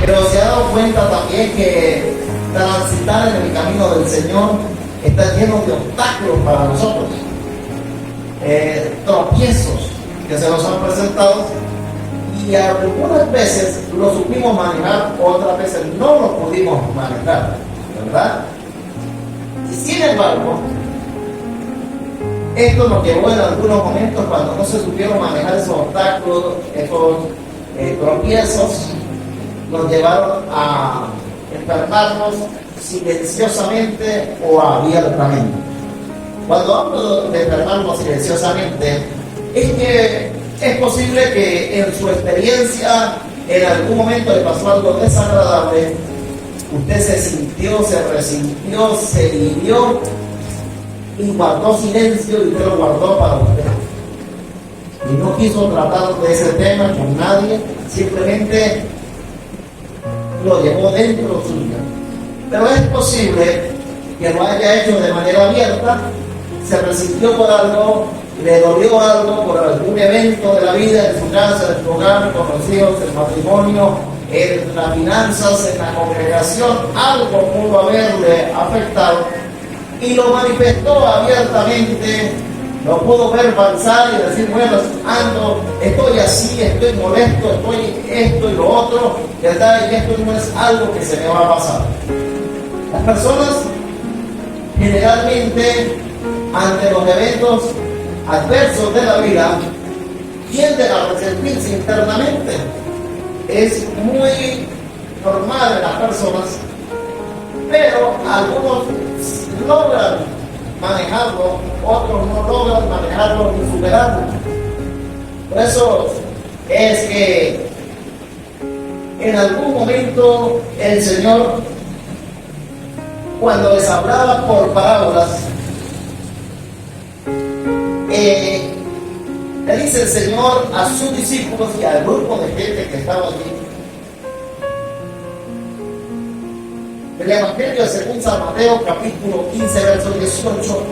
Pero se ha dado cuenta también que transitar en el camino del Señor está lleno de obstáculos para nosotros, tropiezos que se nos han presentado, y algunas veces lo supimos manejar, otras veces no lo pudimos manejar, ¿verdad? Y sin embargo, esto nos llevó en algunos momentos, cuando no se supieron manejar esos obstáculos, esos tropiezos, nos llevaron a enfermarnos silenciosamente o abiertamente. Cuando hablo de enfermarnos silenciosamente, es que es posible que en su experiencia, en algún momento le pasó algo desagradable, usted se sintió, se resintió, se vivió y guardó silencio, y usted lo guardó para usted. Y no quiso tratar de ese tema con nadie, simplemente lo llevó dentro suyo. Pero es posible que lo haya hecho de manera abierta, se resintió por algo, le dolió algo por algún evento de la vida, en su casa, en su hogar, con los hijos, el matrimonio, en las finanzas, en la congregación, algo pudo haberle afectado y lo manifestó abiertamente, lo pudo verbalizar y decir, bueno, ando, estoy así, estoy molesto, estoy esto y lo otro, ¿verdad? Y esto no es algo que se me va a pasar. Las personas generalmente, ante los eventos adversos de la vida, tienden a resentirse internamente. Es muy normal en las personas, pero algunos logran manejarlo, otros no logran manejarlo ni superarlo. Por eso es que en algún momento el Señor, cuando les hablaba por parábolas, le dice el Señor a sus discípulos y al grupo de gente que estaba allí. El Evangelio según San Mateo, capítulo 15, verso 18.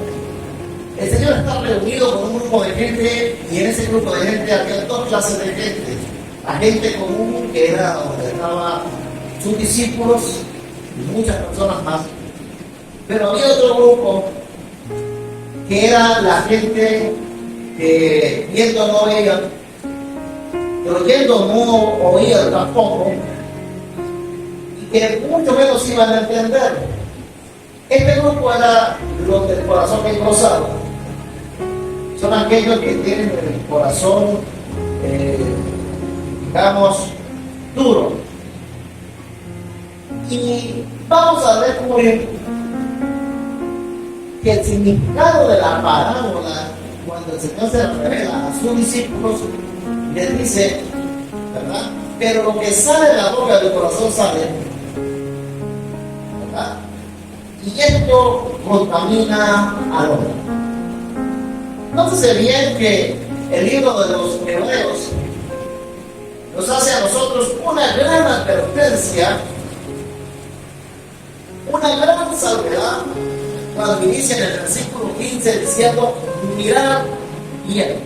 El Señor está reunido con un grupo de gente, y en ese grupo de gente había dos clases de gente. La gente común, que era donde estaban sus discípulos y muchas personas más. Pero había otro grupo que era la gente que viendo no veían, pero oyendo no oían tampoco, y que mucho menos iban a entender. Este grupo era los del corazón engrosado. Son aquellos que tienen el corazón, digamos, duro. Y vamos a descubrir que el significado de la parábola, cuando el Señor se revela a sus discípulos, les dice, ¿verdad? Pero lo que sale de la boca del corazón sale, ¿verdad? Y esto contamina al hombre. Nótese bien que el libro de los Hebreos nos hace a nosotros una gran advertencia, una gran salvedad, cuando inicia en el versículo 15 diciendo, mirad bien.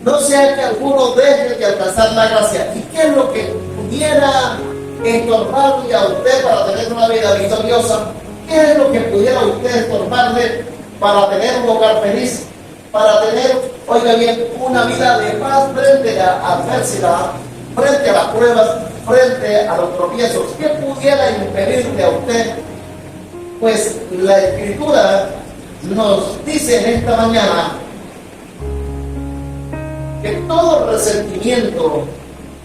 No sea que alguno deje de alcanzar la gracia. ¿Y qué es lo que pudiera estorbarle a usted para tener una vida victoriosa? ¿Qué es lo que pudiera usted estorbarle para tener un hogar feliz? Para tener, oiga bien, una vida de paz frente a la adversidad, frente a las pruebas, frente a los tropiezos. ¿Qué pudiera impedirle a usted? Pues la Escritura nos dice en esta mañana que todo resentimiento,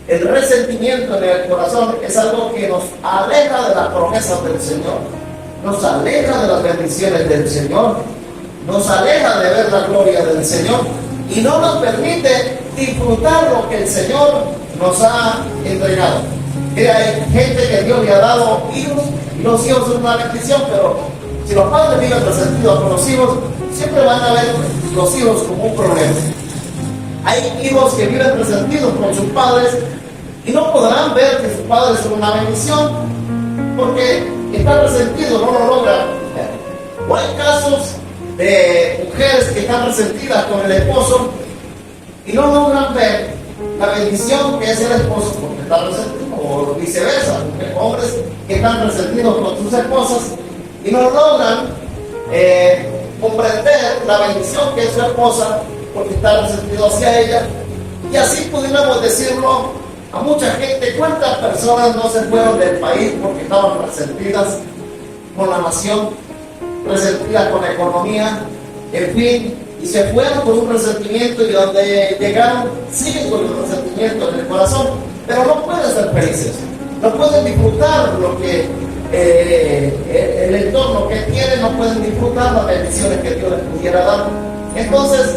el resentimiento en el corazón es algo que nos aleja de las promesas del Señor, nos aleja de las bendiciones del Señor, nos aleja de ver la gloria del Señor y no nos permite disfrutar lo que el Señor nos ha entregado. Mira, hay gente que Dios le ha dado hijos, y los hijos son una bendición, pero si los padres viven resentidos con los hijos, siempre van a ver los hijos como un problema. Hay hijos que viven resentidos con sus padres y no podrán ver que sus padres son una bendición porque están resentidos, no lo logran. O hay casos de mujeres que están resentidas con el esposo y no logran ver la bendición que es el esposo, porque está resentido, o viceversa, hombres que están resentidos con sus esposas y no logran comprender la bendición que es su esposa porque está resentido hacia ella. Y así pudiéramos decirlo a mucha gente. ¿Cuántas personas no se fueron del país porque estaban resentidas con la nación, resentidas con la economía, en fin, y se fueron con un resentimiento, y donde llegaron siguen con el resentimiento en el corazón, pero no pueden ser felices, no pueden disfrutar lo que el entorno que tienen, no pueden disfrutar las bendiciones que Dios les pudiera dar. Entonces,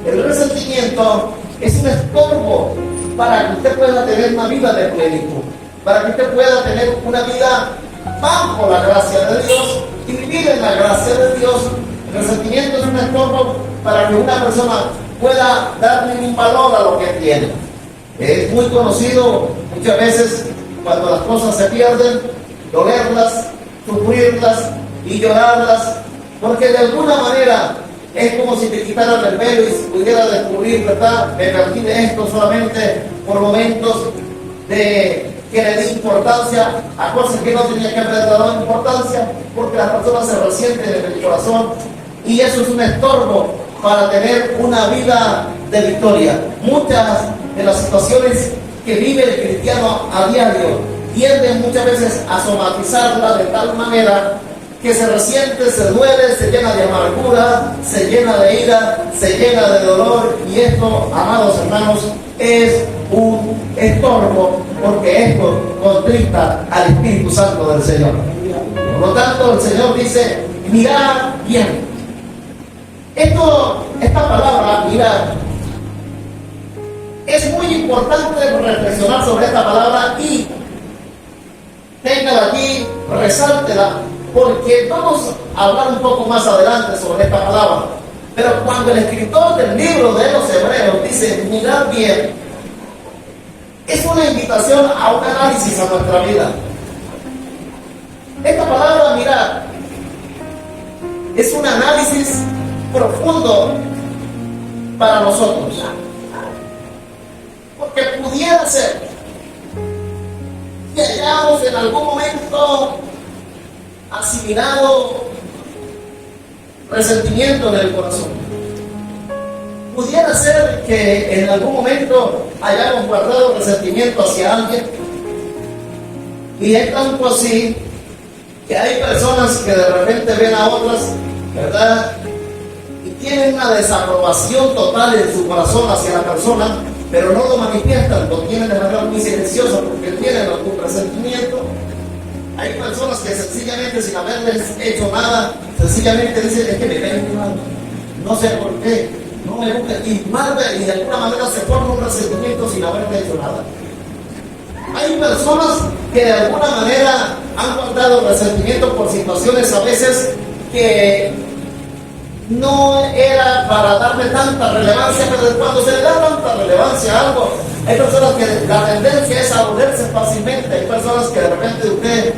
el resentimiento es un estorbo para que usted pueda tener una vida de plenitud, para que usted pueda tener una vida bajo la gracia de Dios y vivir en la gracia de Dios. El resentimiento es un estorbo para que una persona pueda darle un valor a lo que tiene. Es muy conocido muchas veces cuando las cosas se pierden, dolerlas, sufrirlas y llorarlas, porque de alguna manera es como si te quitaran el velo y se pudiera descubrir, ¿verdad? Me perdí de esto solamente por momentos de que le di importancia a cosas que no tenía que haber dado importancia, porque las personas se resienten en el corazón, y eso es un estorbo para tener una vida de victoria. Muchas de las situaciones que vive el cristiano a diario tienden muchas veces a somatizarla de tal manera que se resiente, se duele, se llena de amargura, se llena de ira, se llena de dolor, y esto, amados hermanos, es un estorbo, porque esto contrista al Espíritu Santo del Señor. Por lo tanto, el Señor dice: mirad bien. Esta palabra, mirar, es muy importante reflexionar sobre esta palabra y téngala aquí, resáltela, porque vamos a hablar un poco más adelante sobre esta palabra. Pero cuando el escritor del libro de los Hebreos dice mirad bien, es una invitación a un análisis a nuestra vida. Esta palabra mirar es un análisis profundo para nosotros, porque pudiera ser que hayamos en algún momento asimilado resentimiento en el corazón. Pudiera ser que en algún momento hayamos guardado resentimiento hacia alguien, y es tanto así que hay personas que de repente ven a otras, ¿verdad?, y tienen una desaprobación total en su corazón hacia la persona, pero no lo manifiestan, lo tienen de manera muy silenciosa porque tienen algún resentimiento. Hay personas que sencillamente, sin haberles hecho nada, sencillamente dicen: es que me caen mal, no sé por qué, no me gusta, y de alguna manera se forma un resentimiento sin haberle hecho nada. Hay personas que de alguna manera han guardado resentimiento por situaciones a veces que no era para darle tanta relevancia, pero cuando se le da tanta relevancia a algo, hay personas que la tendencia es a dolerse fácilmente. Hay personas que de repente usted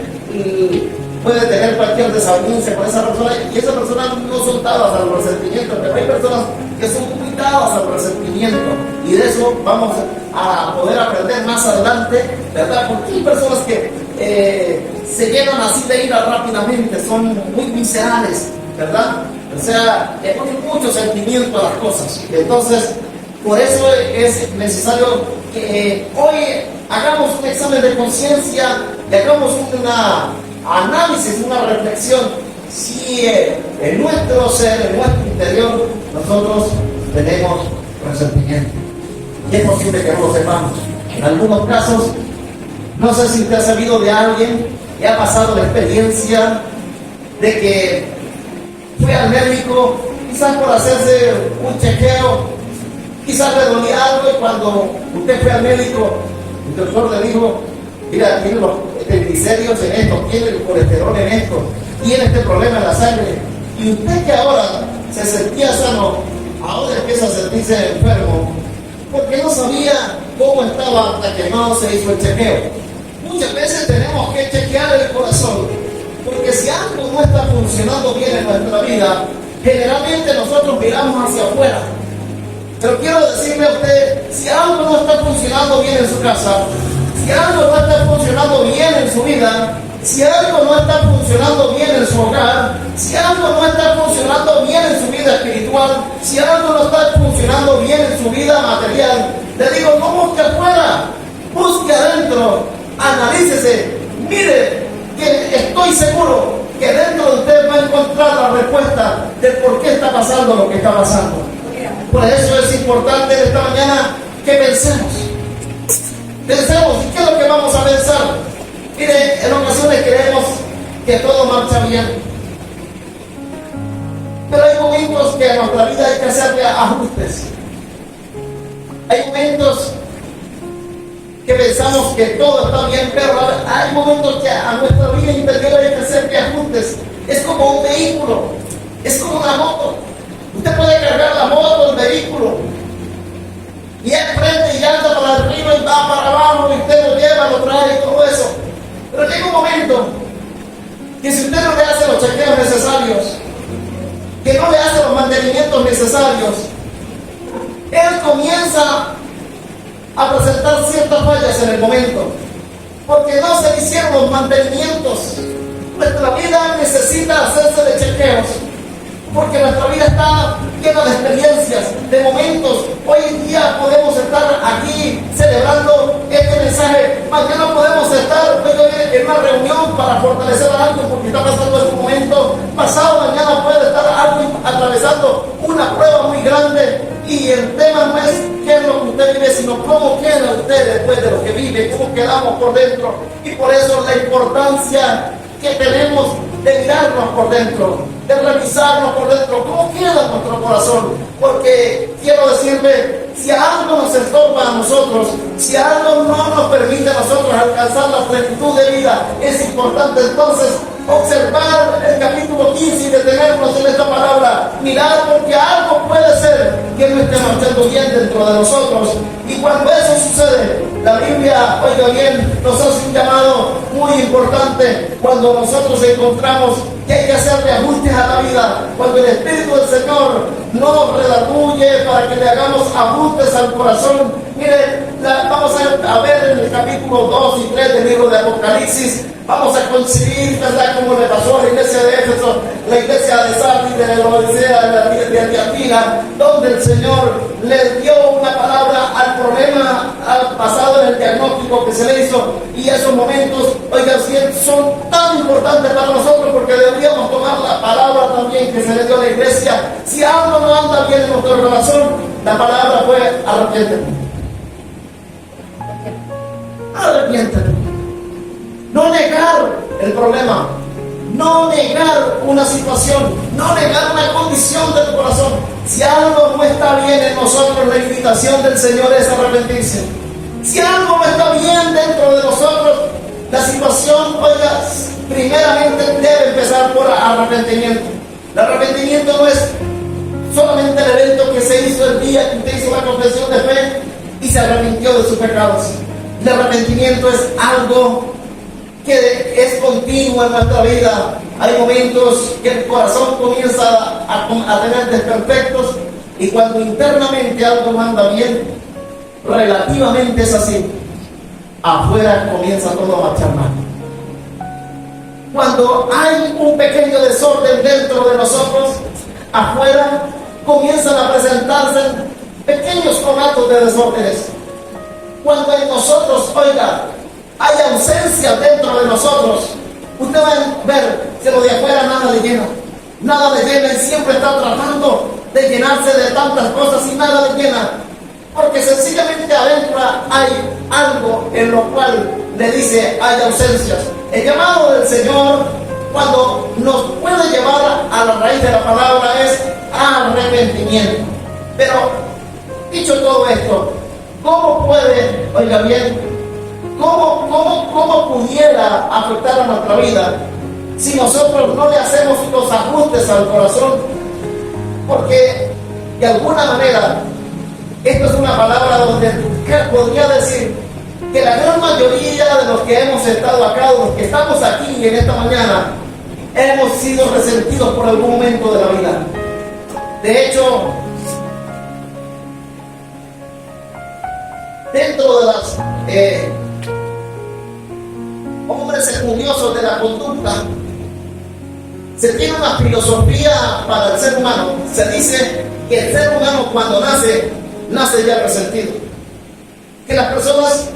puede tener cualquier desaveniencia con esa persona, y esa persona no son dadas al resentimiento, pero hay personas que son muy dadas al resentimiento, y de eso vamos a poder aprender más adelante, ¿verdad? Porque hay personas que se llenan así de ira rápidamente, son muy viscerales, ¿verdad? O sea, le ponen mucho sentimiento a las cosas. Entonces, por eso es necesario que hoy hagamos un examen de conciencia y hagamos un análisis, una reflexión, si en nuestro ser, en nuestro interior, nosotros tenemos resentimiento. Y es posible que no lo sepamos. En algunos casos, no sé si usted ha sabido de alguien que ha pasado la experiencia de que fue al médico, quizás por hacerse un chequeo, quizás le dolía algo, y cuando usted fue al médico, el doctor le dijo: mira, tiene los triglicéridos en esto, tiene el colesterol en esto, tiene este problema en la sangre, y usted que ahora se sentía sano, ahora empieza a sentirse enfermo, porque no sabía cómo estaba hasta que no se hizo el chequeo. Muchas veces tenemos que chequear el corazón, porque si algo no está funcionando bien en nuestra vida, generalmente nosotros miramos hacia afuera. Pero quiero decirle a usted, si algo no está funcionando bien en su casa, Si algo no está funcionando bien en su vida, si algo no está funcionando bien en su hogar, si algo no está funcionando bien en su vida espiritual, si algo no está funcionando bien en su vida material, le digo, no busque afuera, busque adentro, analícese, mire, que estoy seguro que dentro de usted va a encontrar la respuesta de por qué está pasando lo que está pasando. Por eso es importante esta mañana que pensemos. Pensemos, ¿y qué es lo que vamos a pensar? Mire, en ocasiones creemos que todo marcha bien. Pero hay momentos que en nuestra vida hay que hacerle ajustes. Hay momentos que pensamos que todo está bien, pero hay momentos que a nuestra vida interior hay que hacerle ajustes. Es como un vehículo, es como una moto. Usted puede cargar la moto, el vehículo, y él prende y anda para arriba y va para abajo, y usted lo lleva, lo trae y todo eso. Pero llega un momento que si usted no le hace los chequeos necesarios, que no le hace los mantenimientos necesarios, él comienza a presentar ciertas fallas en el momento, porque no se hicieron los mantenimientos. Nuestra vida necesita hacerse de chequeos, porque nuestra vida está llena de experiencias, de momentos. Hoy en día podemos estar aquí celebrando este mensaje, mañana podemos estar en una reunión para fortalecer a alguien porque está pasando este momento, pasado mañana puede estar alguien atravesando una prueba muy grande, y el tema no es qué es lo que usted vive, sino cómo queda usted después de lo que vive, cómo quedamos por dentro. Y por eso la importancia que tenemos de mirarnos por dentro, de revisarnos por dentro, cómo queda nuestro corazón. Porque quiero decirle, si algo nos estorba a nosotros, si algo no nos permite a nosotros alcanzar la plenitud de vida, es importante entonces observar el capítulo 15 y detenernos en esta palabra, mirar, porque algo puede ser que no esté marchando bien dentro de nosotros. Y cuando eso sucede, la Biblia, oiga bien, nos hace un llamado muy importante cuando nosotros encontramos que hay que hacerle ajustes a la vida, cuando el Espíritu del Señor nos redarguye para que le hagamos ajustes al corazón. Mire, vamos a ver en el capítulo 2 y 3 del libro de Apocalipsis, vamos a coincidir, ¿verdad?, como le pasó a la iglesia de Éfeso, la iglesia de Sardis, de la Odisea, de Antioquía, donde el Señor les dio una palabra al problema basado en el diagnóstico que se le hizo. Y esos momentos, oigan, son tan importantes para nosotros porque deberíamos tomar la palabra también que se le dio a la iglesia. Si algo no anda bien en nuestro corazón, la palabra fue arrepiéntete. Arrepiéntete. No negar el problema, no negar una situación, no negar una condición del corazón. Si algo no está bien en nosotros, la invitación del Señor es arrepentirse. Si algo no está bien dentro de nosotros, la situación, oiga, primeramente debe empezar por arrepentimiento. El arrepentimiento no es solamente el evento que se hizo el día que usted hizo la confesión de fe y se arrepintió de sus pecados. El arrepentimiento es algo que es continuo en nuestra vida. Hay momentos que el corazón comienza a tener desperfectos, y cuando internamente algo no anda bien, relativamente es así, afuera comienza todo a marchar mal. Cuando hay un pequeño desorden dentro de nosotros, afuera comienzan a presentarse pequeños conatos de desórdenes. Cuando en nosotros, oiga, hay ausencia dentro de nosotros, usted va a ver que lo de afuera nada le llena. Nada le llena, y siempre está tratando de llenarse de tantas cosas y nada le llena. Porque sencillamente adentro hay algo en lo cual le dice hay ausencias. El llamado del Señor, cuando nos puede llevar a la raíz de la palabra, es arrepentimiento. Pero, dicho todo esto, ¿cómo puede, oiga bien, ¿Cómo pudiera afectar a nuestra vida si nosotros no le hacemos los ajustes al corazón? Porque de alguna manera, esto es una palabra donde podría decir que la gran mayoría de los que hemos estado acá, los que estamos aquí en esta mañana, hemos sido resentidos por algún momento de la vida. De hecho, dentro de las hombres estudiosos de la conducta, se tiene una filosofía para el ser humano. Se dice que el ser humano cuando nace ya resentido. Que las personas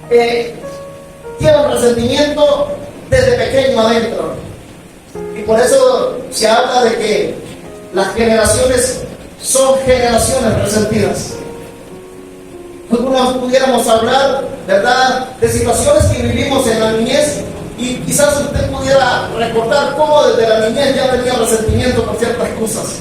tienen resentimiento desde pequeño adentro. Y por eso se habla de que las generaciones son generaciones resentidas. Algunos pudiéramos hablar, ¿verdad?, de situaciones que vivimos en la niñez, y quizás usted pudiera recordar cómo desde la niñez ya tenía resentimiento por ciertas cosas,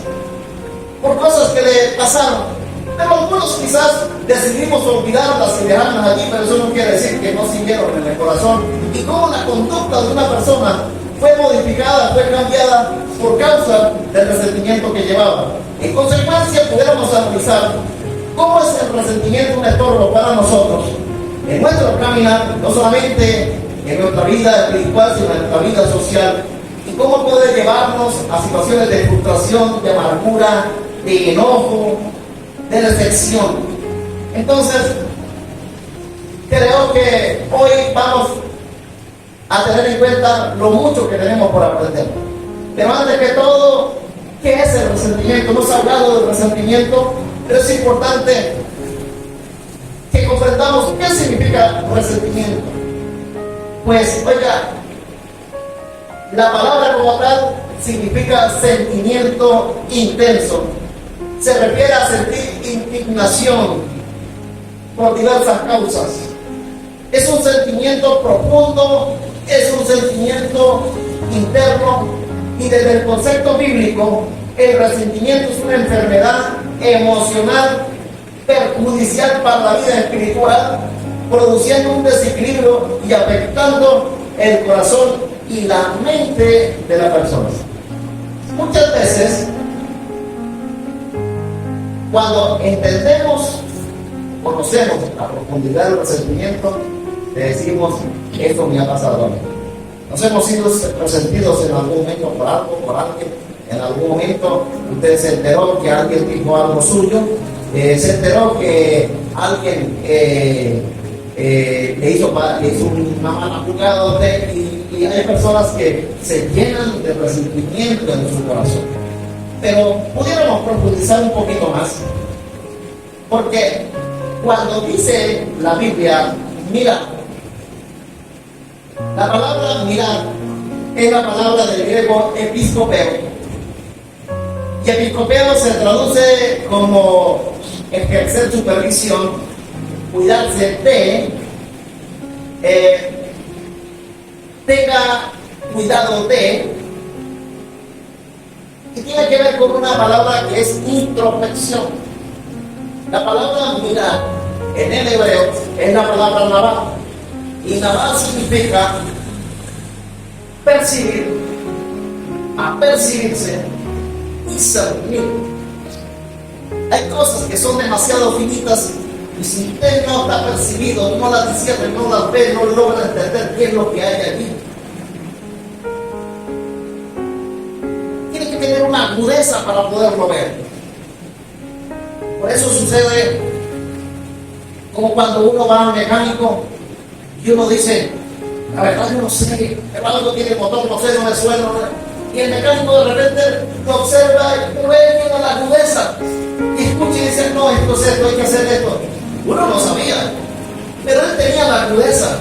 por cosas que le pasaron. Pero algunos quizás decidimos olvidarlas y dejarlas allí, pero eso no quiere decir que no siguieron en el corazón. Y cómo la conducta de una persona fue modificada, fue cambiada por causa del resentimiento que llevaba. En consecuencia, pudiéramos analizar cómo es el resentimiento un estorbo para nosotros en nuestro caminar, no solamente en nuestra vida espiritual, sino en nuestra vida social, y cómo puede llevarnos a situaciones de frustración, de amargura, de enojo, de decepción. Entonces, creo que hoy vamos a tener en cuenta lo mucho que tenemos por aprender. Pero antes que todo, ¿qué es el resentimiento? Hemos hablado del resentimiento, pero es importante que comprendamos qué significa resentimiento. Pues, oiga, la palabra como tal significa sentimiento intenso. Se refiere a sentir indignación por diversas causas. Es un sentimiento profundo, es un sentimiento interno, y desde el concepto bíblico, el resentimiento es una enfermedad emocional perjudicial para la vida espiritual, produciendo un desequilibrio y afectando el corazón y la mente de las personas. Muchas veces, cuando entendemos, conocemos a profundidad el resentimiento, le decimos: esto me ha pasado a mí. Nos hemos sido resentidos en algún momento por algo, por alguien. En algún momento usted se enteró que alguien dijo algo suyo, se enteró que alguien le hizo una mala jugada a usted, y hay personas que se llenan de resentimiento en su corazón. Pero pudiéramos profundizar un poquito más, porque cuando dice la Biblia mirar, la palabra mirar es la palabra del griego episcopeo, y episcopeo se traduce como ejercer supervisión, cuidarse de, tenga cuidado de, y tiene que ver con una palabra que es introspección. La palabra mirar en el hebreo es la palabra nabá, y nabá significa percibir, apercibirse, discernir. Hay cosas que son demasiado finitas, y si usted no está percibido, no las discierne, no las ve, no logra entender qué es lo que hay allí. Tiene que tener una agudeza para poderlo ver. Por eso sucede como cuando uno va al mecánico y uno dice: la verdad yo no sé, el algo tiene motor, no sé, no me suena, y el mecánico de repente lo observa y ve, tiene la agudeza, y escucha y dice: no, esto es esto, hay que hacer esto. Uno no sabía, pero él tenía la agudeza.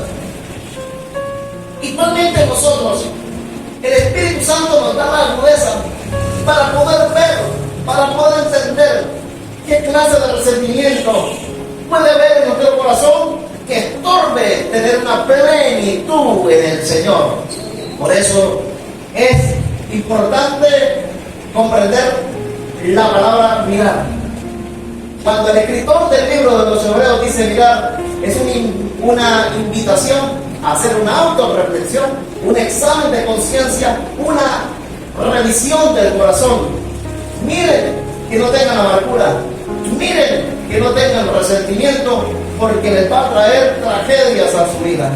Igualmente nosotros, el Espíritu Santo nos da la agudeza para poder ver, para poder entender qué clase de resentimiento puede haber en nuestro corazón que estorbe tener una plenitud en el Señor. Por eso es importante comprender la palabra mirar. Cuando el escritor del libro de los Hebreos dice mirar, es una invitación a hacer una autorreflexión, un examen de conciencia, una revisión del corazón. Miren que no tengan amargura, miren que no tengan resentimiento, porque les va a traer tragedias a su vida.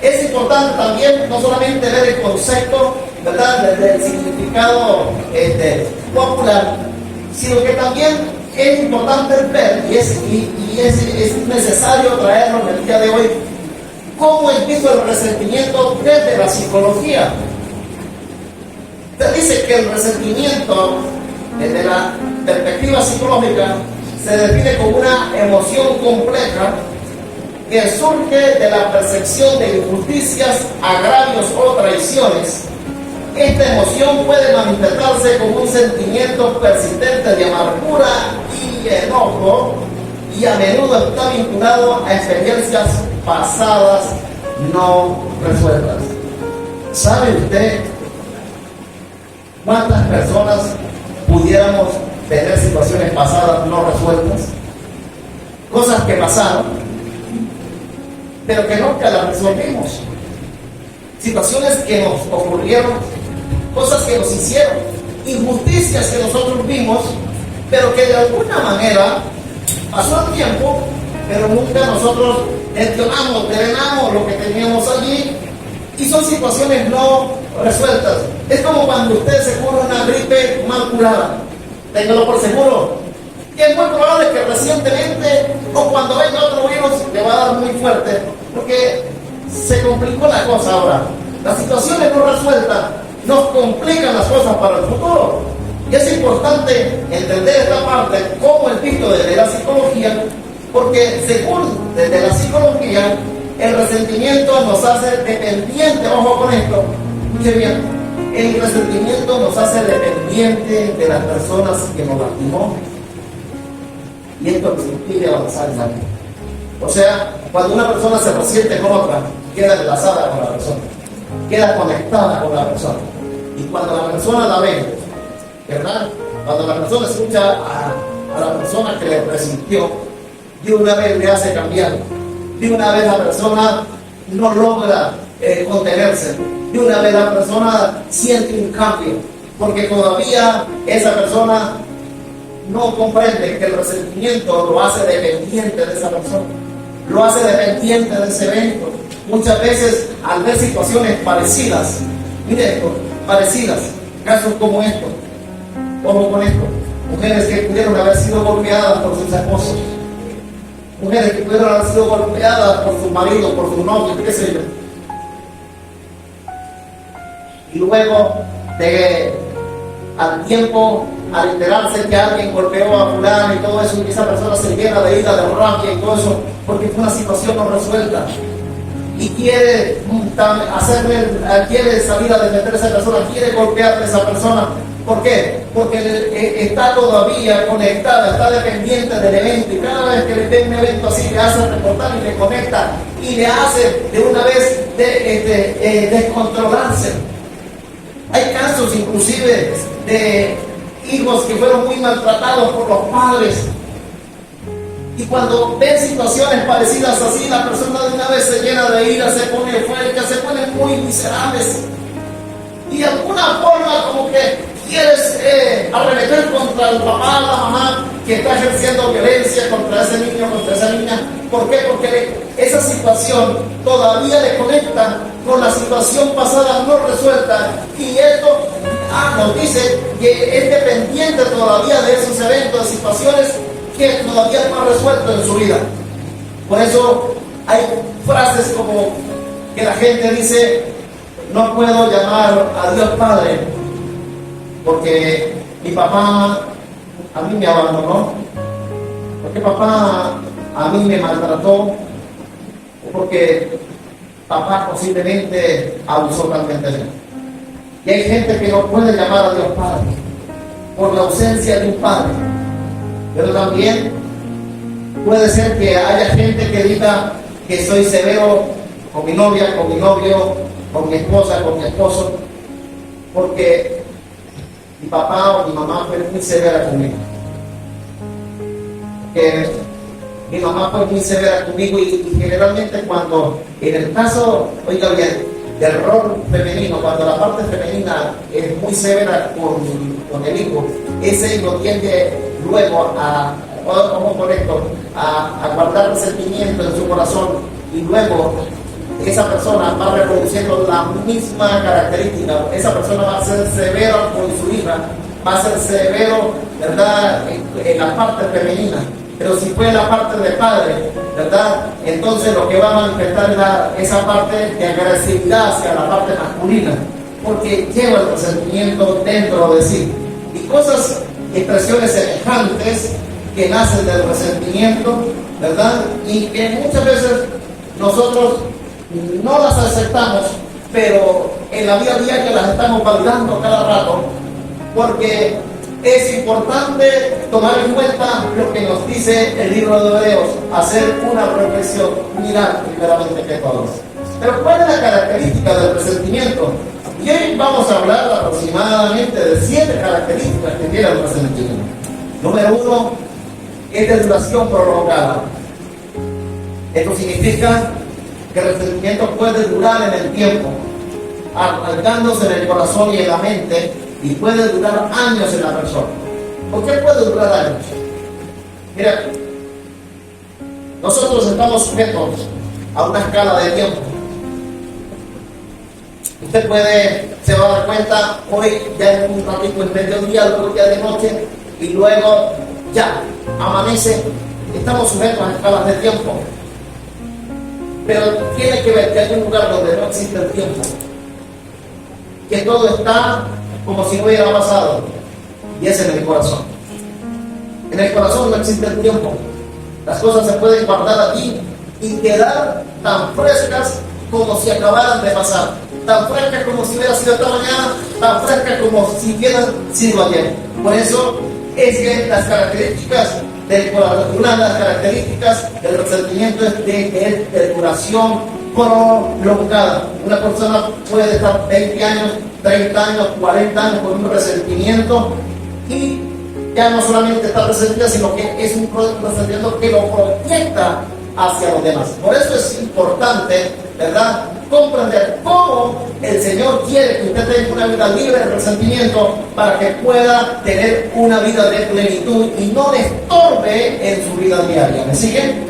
Es importante también no solamente ver el concepto, ¿verdad?, del significado popular, sino que también es importante ver, y es necesario traerlo en el día de hoy, ¿Cómo es visto el resentimiento desde la psicología? Se dice que el resentimiento, desde la perspectiva psicológica, se define como una emoción compleja que surge de la percepción de injusticias, agravios o traiciones. Esta emoción puede manifestarse como un sentimiento persistente de amargura y enojo, y a menudo está vinculado a experiencias pasadas no resueltas. ¿Sabe usted cuántas personas pudiéramos tener situaciones pasadas no resueltas? Cosas que pasaron, pero que nunca las resolvimos. Situaciones que nos ocurrieron, cosas que nos hicieron, injusticias que nosotros vimos, pero que de alguna manera pasó el tiempo, pero nunca nosotros gestionamos, drenamos lo que teníamos allí, y son situaciones no resueltas. Es como cuando usted se cura una gripe mal curada, téngalo por seguro, que es muy probable que recientemente o cuando venga otro virus le va a dar muy fuerte, porque se complicó la cosa ahora. Las situaciones no resueltas nos complican las cosas para el futuro. Y es importante entender esta parte como el visto desde la psicología, porque según desde la psicología, el resentimiento nos hace dependiente, ojo con esto, escuche bien, el resentimiento nos hace dependiente de las personas que nos lastimó, y esto nos impide avanzar en la vida. O sea, cuando una persona se resiente con otra, queda enlazada con la persona, queda conectada con la persona, y cuando la persona la ve, ¿verdad? Cuando la persona escucha a la persona que le resintió, de una vez le hace cambiar, de una vez la persona no logra contenerse, de una vez la persona siente un cambio, porque todavía esa persona no comprende que el resentimiento lo hace dependiente de esa persona, lo hace dependiente de ese evento. Muchas veces al ver situaciones parecidas, mire esto, parecidas, casos como estos, como con esto, mujeres que pudieron haber sido golpeadas por sus esposos, mujeres que pudieron haber sido golpeadas por su marido, por su novio, qué sé yo, y luego al tiempo, al enterarse que alguien golpeó a fulano y todo eso, y esa persona se llena de ira, de rabia y todo eso, porque fue una situación no resuelta, y quiere salir a defender a esa persona, quiere golpear a esa persona. ¿Por qué? Porque está todavía conectada, está dependiente del evento, y cada vez que le ve un evento así le hace reportar y le conecta y le hace de una vez descontrolarse. Hay casos inclusive de hijos que fueron muy maltratados por los padres, y cuando ven situaciones parecidas así, la persona de una vez se llena de ira, se pone eufórica, se pone muy miserables, y de alguna forma como que quieres arremeter contra el papá, la mamá que está ejerciendo violencia contra ese niño, contra esa niña. ¿Por qué? Porque esa situación todavía le conecta con la situación pasada no resuelta, y esto nos dice que es dependiente todavía de esos eventos, de situaciones que todavía no ha resuelto en su vida. Por eso hay frases como que la gente dice: no puedo llamar a Dios Padre porque mi papá a mí me abandonó, porque papá a mí me maltrató, o porque papá posiblemente abusó también de mí. Y hay gente que no puede llamar a Dios Padre por la ausencia de un padre. Pero también puede ser que haya gente que diga que soy severo con mi novia, con mi novio, con mi esposa, con mi esposo, porque mi papá o mi mamá fue muy severa conmigo. Que mi mamá fue muy severa conmigo, y generalmente cuando, en el caso, oiga bien, del rol femenino, cuando la parte femenina es muy severa con el hijo, ese hijo tiende luego a guardar resentimiento en su corazón, y luego esa persona va reproduciendo la misma característica. Esa persona va a ser severo con su hija, va a ser severo, ¿verdad?, en la parte femenina. Pero si fue la parte de padre, ¿verdad? Entonces lo que va a manifestar es esa parte de agresividad hacia la parte masculina, porque lleva el resentimiento dentro de sí. Y cosas, expresiones semejantes que nacen del resentimiento, ¿verdad? Y que muchas veces nosotros no las aceptamos, pero en la vida diaria las estamos validando cada rato, porque es importante tomar en cuenta lo que nos dice el libro de Hebreos, hacer una reflexión, mirar primeramente que todos. Pero ¿cuál es la característica del resentimiento? Y hoy vamos a hablar aproximadamente de 7 características que tiene el resentimiento. Número 1 es de duración prolongada. Esto significa que el resentimiento puede durar en el tiempo, arraigándose en el corazón y en la mente, y puede durar años en la persona. ¿Por qué puede durar años? Mira, nosotros estamos sujetos a una escala de tiempo. Usted se va a dar cuenta, hoy ya es un ratito en mediodía, luego ya de noche, y luego ya amanece. Estamos sujetos a escalas de tiempo. Pero tiene que ver que hay un lugar donde no existe el tiempo, que todo está como si no hubiera pasado, y es en el corazón. En el corazón no existe el tiempo. Las cosas se pueden guardar aquí y quedar tan frescas como si acabaran de pasar, tan frescas como si hubiera sido esta mañana, tan frescas como si hubieran sido ayer. Por eso es que las características una de las características del resentimiento es de duración prolongada. Una persona puede estar 20 años, 30 años, 40 años con un resentimiento, y ya no solamente está resentida, sino que es un resentimiento que lo proyecta hacia los demás. Por eso es importante, ¿verdad?, comprender cómo el Señor quiere que usted tenga una vida libre de resentimiento para que pueda tener una vida de plenitud y no le estorbe en su vida diaria. ¿Me siguen?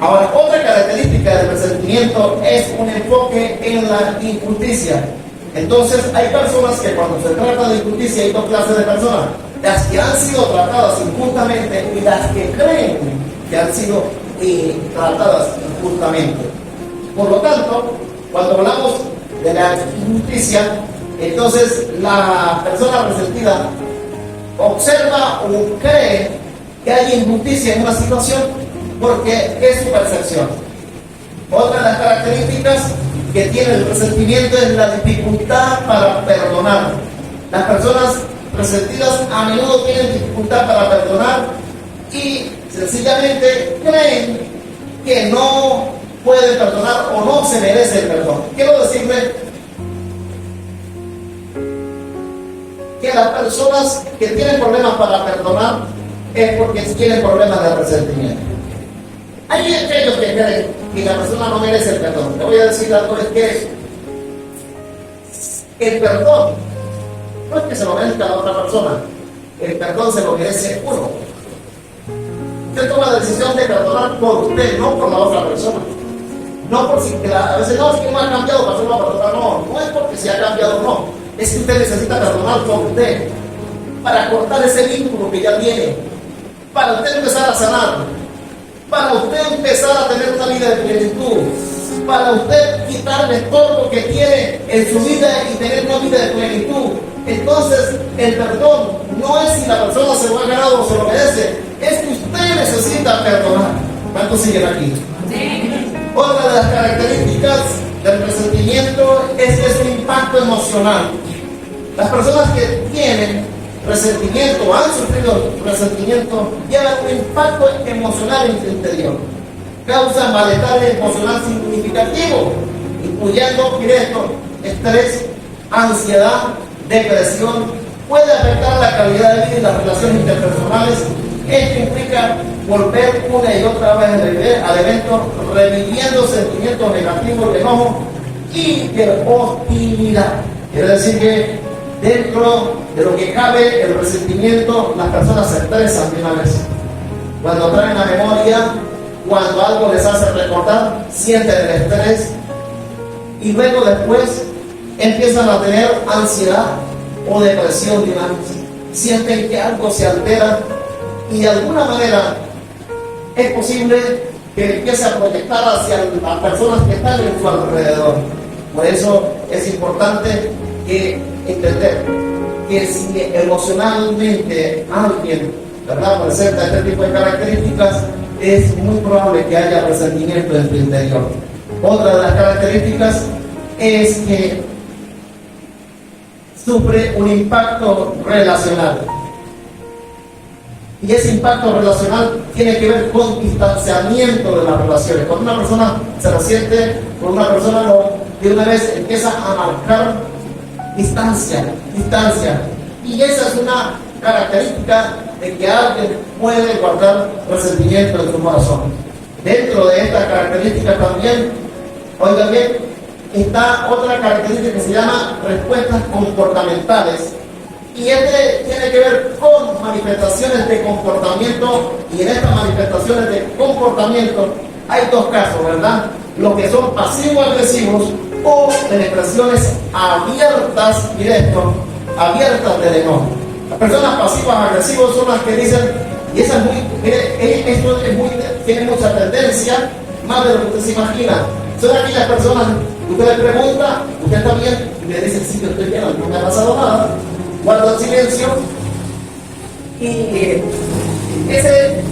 Ahora, otra característica del resentimiento es un enfoque en la injusticia. Entonces, hay personas que cuando se trata de injusticia, hay dos clases de personas: las que han sido tratadas injustamente y las que creen que han sido tratadas injustamente. Por lo tanto, cuando hablamos de la injusticia, entonces la persona resentida observa o cree que hay injusticia en una situación porque es su percepción. Otra de las características que tiene el resentimiento es la dificultad para perdonar. Las personas resentidas a menudo tienen dificultad para perdonar y sencillamente creen que no pueden perdonar o no se merece el perdón. Quiero decirle que las personas que tienen problemas para perdonar es porque tienen problemas de resentimiento. Hay aquellos que creen que la persona no merece el perdón. Te voy a decir algo, es que el perdón no es que se lo merezca la otra persona, el perdón se lo merece uno. Usted toma la decisión de perdonar por usted, no por la otra persona. No por si a veces no, es que no ha cambiado, pasó a perdonar. No es porque se ha cambiado o no. Es que usted necesita perdonar por usted, para cortar ese vínculo que ya tiene, para usted empezar a sanar, para usted empezar a tener una vida de plenitud, para usted quitar el estorbo que tiene en su vida y tener una vida de plenitud. Entonces, el perdón no es si la persona se lo ha ganado o se lo merece, es que usted necesita perdonar. ¿Cuántos siguen aquí? Sí. Otra de las características del resentimiento es que es un impacto emocional. Las personas que tienen resentimiento o han sufrido resentimiento llevan un impacto emocional en su interior. Causan malestar emocional significativo, incluyendo estrés, ansiedad, depresión. Puede afectar la calidad de vida y las relaciones interpersonales. Esto implica volver una y otra vez al evento, reviviendo sentimientos negativos de enojo y de hostilidad. Quiere decir que dentro de lo que cabe el resentimiento, las personas se estresan de una vez. Cuando traen la memoria, cuando algo les hace recordar, sienten el estrés y luego después empiezan a tener ansiedad o depresión de una vez. Sienten que algo se altera y de alguna manera es posible que empiece a proyectar hacia las personas que están en su alrededor. Por eso es importante entender que si emocionalmente alguien, ¿verdad?, presenta este tipo de características, es muy probable que haya resentimiento en tu interior. Otra de las características es que sufre un impacto relacional. Y ese impacto relacional tiene que ver con distanciamiento de las relaciones. Cuando una persona se resiente con una persona, de una vez empieza a marcar distancia. Y esa es una característica de que alguien puede guardar resentimiento en su corazón. Dentro de esta característica también, oigan bien, está otra característica que se llama respuestas comportamentales. Y este tiene que ver con manifestaciones de comportamiento, y en estas manifestaciones de comportamiento hay dos casos, ¿verdad? Los que son pasivos-agresivos o de expresiones abiertas del enojo. Las personas pasivas-agresivas son las que dicen, y esa es esto tiene mucha tendencia, más de lo que usted se imagina. Son aquellas personas que usted le pregunta, ¿usted está bien? Y le dicen, sí, yo estoy bien, no me ha pasado nada. Guarda silencio, y esa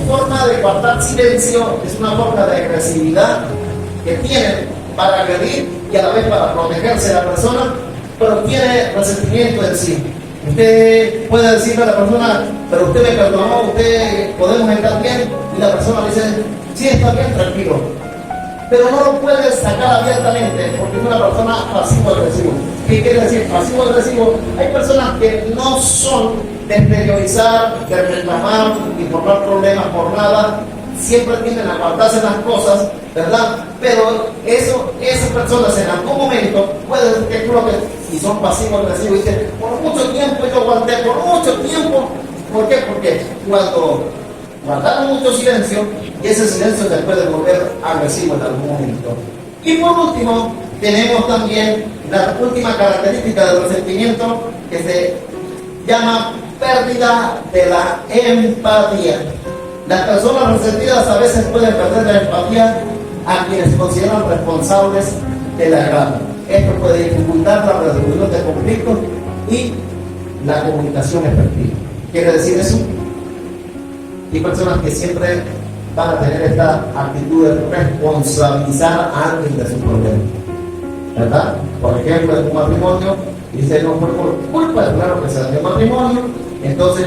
forma de guardar silencio es una forma de agresividad que tienen para agredir y a la vez para protegerse de la persona, pero tiene resentimiento en sí. Usted puede decirle a la persona, pero usted me perdonó, usted podemos estar bien, y la persona dice, sí, está bien, tranquilo. Pero no lo puedes sacar abiertamente porque es una persona pasivo-agresivo. ¿Qué quiere decir pasivo-agresivo? Hay personas que no son de exteriorizar, de reclamar y formar problemas por nada. Siempre tienden a guardarse las cosas, ¿verdad? Pero esas personas en algún momento pueden que creo que si son pasivos-agresivos, dicen, por mucho tiempo yo aguanté, por mucho tiempo. ¿Por qué? Porque cuando guardaron mucho silencio, y ese silencio se puede volver agresivo en algún momento. Y por último, tenemos también la última característica del resentimiento, que se llama pérdida de la empatía. Las personas resentidas a veces pueden perder la empatía a quienes consideran responsables del agrado. Esto puede dificultar la resolución de conflictos y la comunicación efectiva. ¿Quiere decir eso? Hay personas que siempre van a tener esta actitud de responsabilizar a alguien de su problema, ¿verdad? Por ejemplo, en un matrimonio, dice, no fue por culpa, claro que se dañó el matrimonio. Entonces,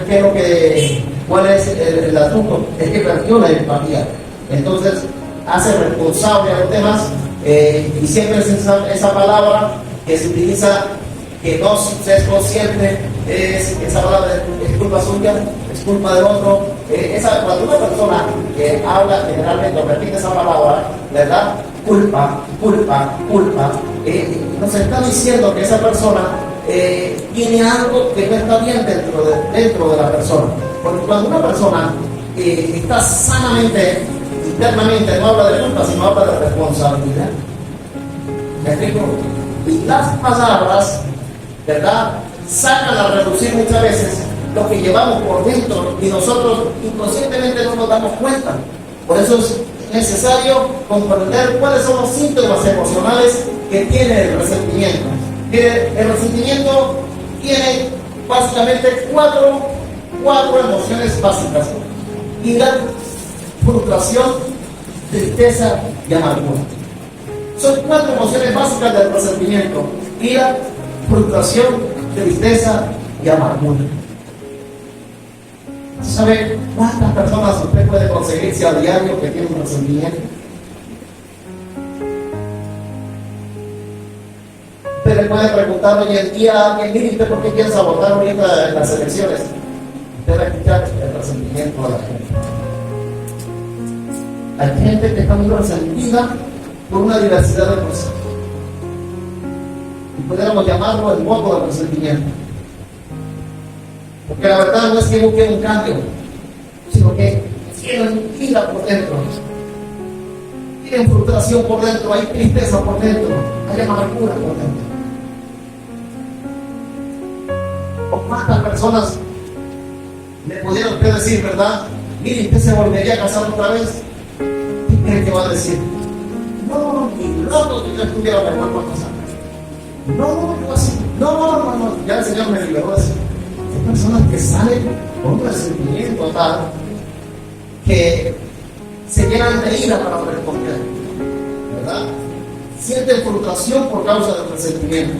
¿cuál es el asunto? Es que perdió la empatía. Entonces, hace responsable a los demás, y siempre es esa palabra que se utiliza, que no se es consciente, es esa palabra es culpa suya, es culpa del otro. Cuando una persona que habla generalmente o repite esa palabra, ¿verdad? Culpa, nos está diciendo que esa persona tiene algo que no está bien dentro de la persona. Porque cuando una persona está sanamente, internamente, no habla de culpa, sino habla de responsabilidad. ¿Me explico? Y las palabras, ¿verdad?, sacan a reducir muchas veces lo que llevamos por dentro y nosotros inconscientemente no nos damos cuenta. Por eso es necesario comprender cuáles son los síntomas emocionales que tiene el resentimiento. El resentimiento tiene básicamente cuatro emociones básicas: ira, frustración, tristeza y amargura. Son 4 emociones básicas del resentimiento: ira, frustración, tristeza y amargura. ¿Sabe cuántas personas usted puede conseguirse a diario que tienen un resentimiento? Usted le puede preguntar hoy en día a alguien, mire, ¿usted por qué piensa votar ahorita en las elecciones? Usted va a escuchar el resentimiento de la gente. Hay gente que está muy resentida por una diversidad de cosas. Y podríamos llamarlo el voto del resentimiento. Porque la verdad no es que busquen un cambio, sino que tienen ira por dentro, tienen frustración por dentro, hay tristeza por dentro, hay amargura por dentro. ¿O cuántas personas le pudieron usted decir, verdad? Mire, usted se volvería a casar otra vez? ¿Qué cree que va a decir? No, ni loco que yo estuviera mejor para pasar. No, yo así, no, ya el Señor me liberó de eso. Hay personas que salen con un resentimiento tal que se llenan de ira para responder, ¿verdad? Sienten frustración por causa del resentimiento.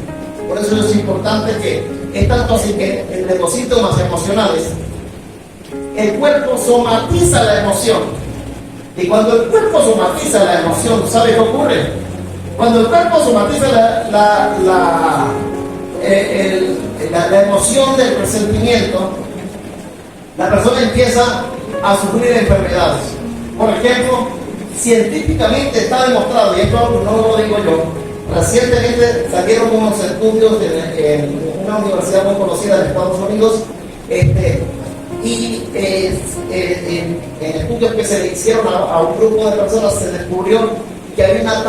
Por eso es importante que es tanto así que entre los síntomas emocionales, el cuerpo somatiza la emoción. Y cuando el cuerpo somatiza la emoción, ¿sabe qué ocurre? Cuando el cuerpo somatiza la emoción del resentimiento, la persona empieza a sufrir enfermedades. Por ejemplo, científicamente está demostrado, y esto no lo digo yo, recientemente salieron unos estudios en una universidad muy conocida de Estados Unidos, y en estudios que se le hicieron a un grupo de personas se descubrió que hay una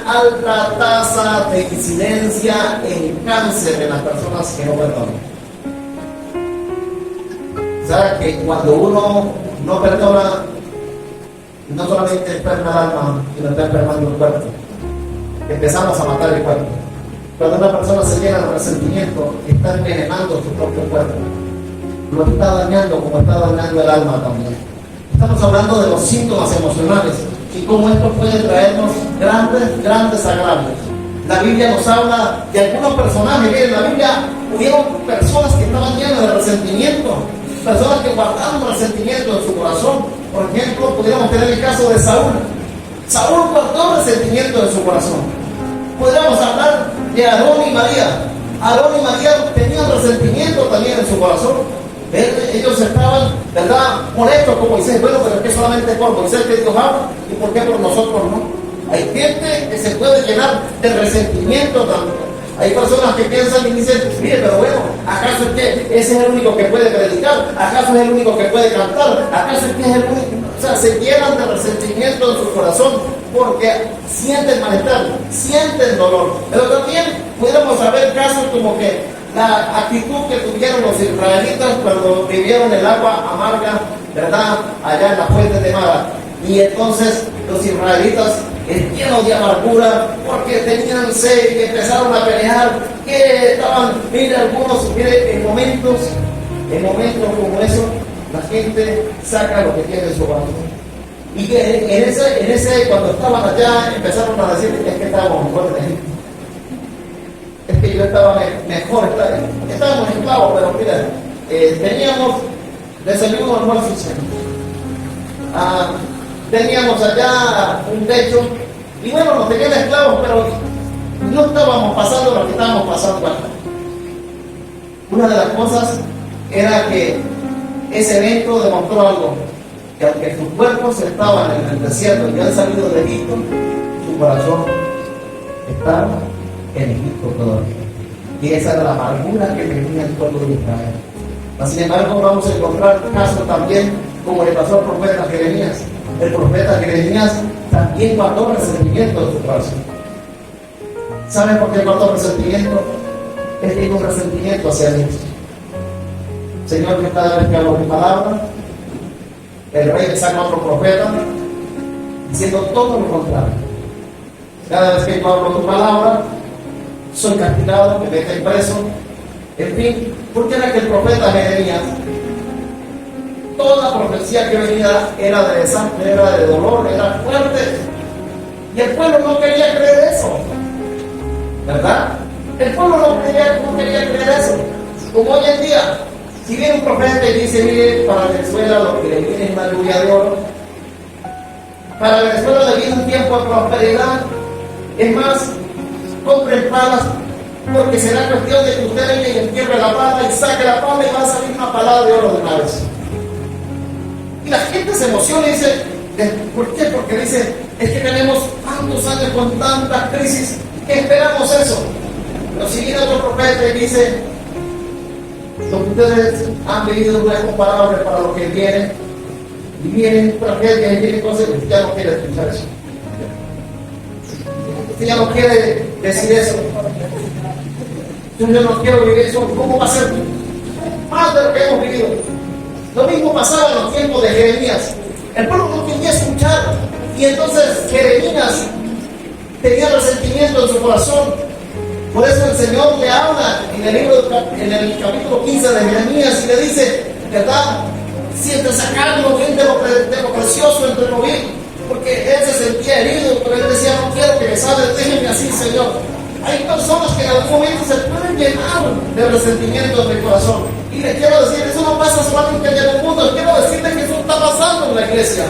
alta tasa de incidencia en cáncer en las personas que no perdonan. O sea, que cuando uno no perdona, no solamente enferma el alma, sino está enfermando el cuerpo. Empezamos a matar el cuerpo. Cuando una persona se llena de resentimiento, está envenenando su propio cuerpo. Lo está dañando como está dañando el alma también. Estamos hablando de los síntomas emocionales y cómo esto puede traernos grandes agravios. La Biblia nos habla de algunos personajes. Miren, en la Biblia hubieron personas que estaban llenas de resentimiento, personas que guardaron resentimiento en su corazón. Por ejemplo, pudiéramos tener el caso de Saúl. Saúl guardó resentimiento en su corazón. Podríamos hablar de Aarón y María. Aarón y María tenían resentimiento también en su corazón. Ellos estaban, ¿verdad?, molestos con Moisés. Bueno, pero es que solamente por Moisés que Dios habla, y por qué por nosotros no. Hay gente que se puede llenar de resentimiento también. Hay personas que piensan y dicen, mire, pero bueno, ¿acaso es que ese es el único que puede predicar? ¿Acaso es el único que puede cantar? ¿Acaso es que es el único? O sea, se llenan de resentimiento en su corazón porque sienten malestar, sienten dolor. Pero también pudiéramos saber casos como que la actitud que tuvieron los israelitas cuando vivieron el agua amarga, ¿verdad?, allá en la fuente de Mara. Y entonces los israelitas, llenos de amargura, porque tenían sed y empezaron a pelear, que estaban, mire, algunos, mire, en momentos como eso, la gente saca lo que tiene en su corazón. Y que en ese, cuando estaban allá, empezaron a decir, es que estábamos mejor de Egipto. Es que yo estaba mejor, estábamos esclavos, pero mira, teníamos desayuno, almuerzo y cena. Teníamos allá un techo, y bueno, nos tenían esclavos, pero no estábamos pasando lo que estábamos pasando acá. Una de las cosas era que ese evento demostró algo, que aunque sus cuerpos estaban en el desierto y han salido de Egipto, su corazón estaba en Egipto todavía. Y esa era la amargura que tenía el pueblo de Israel. Sin embargo, vamos a encontrar casos también como le pasó al profeta Jeremías. El profeta Jeremías también guardó resentimiento en su corazón. ¿Saben por qué guardó resentimiento? Él tiene un resentimiento hacia Dios. Señor, que cada vez que hablo mi palabra, el rey le saca a otro profeta diciendo todo lo contrario. Cada vez que yo hablo tu palabra, soy castigado, me meten preso. En fin, ¿por qué era que el profeta Jeremías, toda profecía que venía era de desastre, era de dolor, era fuerte? Y el pueblo no quería creer eso, ¿verdad? El pueblo no quería creer eso. Como hoy en día, si viene un profeta y dice, mire, para Venezuela lo que le viene es una lluvia de oro, para Venezuela le viene un tiempo de prosperidad, es más, compren palas, porque será cuestión de que usted venga y entierre la pala y saque la pala y va a salir una palada de oro de una vez. Y la gente se emociona y dice, ¿por qué? Porque dice, es que tenemos tantos años con tantas crisis, que esperamos eso. Pero si viene otro profeta y dice, lo que ustedes han vivido no es comparable para lo que viene, y vienen tragedias y vienen cosas, usted ya no quiere escuchar eso. Usted ya no quiere decir eso. Yo no quiero vivir eso. ¿Cómo va a ser? Más de lo que hemos vivido. Lo mismo pasaba en los tiempos de Jeremías. El pueblo no quería escuchar. Y entonces Jeremías tenía resentimiento en su corazón. Por eso el Señor le habla en el capítulo 15 de Jeremías y le dice, ¿verdad? Siente sacarlo bien de lo precioso entre lo vil, porque él se sentía herido, pero él decía, no quiero que me salga, déjenme así, Señor. Hay personas que en algún momento se pueden llenar de resentimiento en el corazón. Y les quiero decir, eso no pasa solamente en el mundo, quiero decirles que eso está pasando en la iglesia.